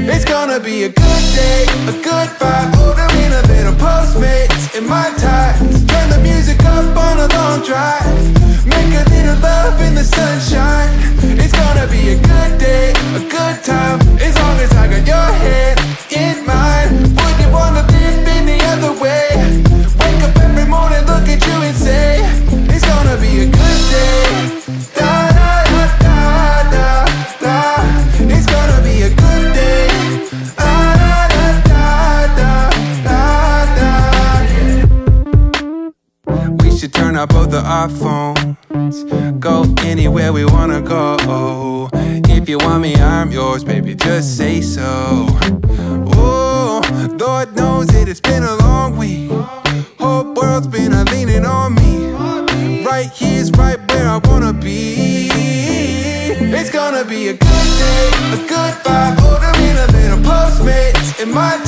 It's gonna be a good day, a good vibe. Ordering a little Postmates in my ties. Turn the music up on a long drive. Make a little love in the sunshine. It's gonna be a good day, a good time. As long as I got your hand in mine. Wouldn't wanna live any other way. Wake up every morning, look at you and say, it's gonna be a good day. Da da da da da da. It's gonna be a good day. Da da da da da da. We should turn up both of our phones. Go anywhere we wanna go. If you want me, I'm yours, baby, just say so. Oh, Lord knows it, it's been a long week. Whole world's been leaning on me. Right here's right where I wanna be. It's gonna be a good day, a good vibe. Ordering a little Postmates in my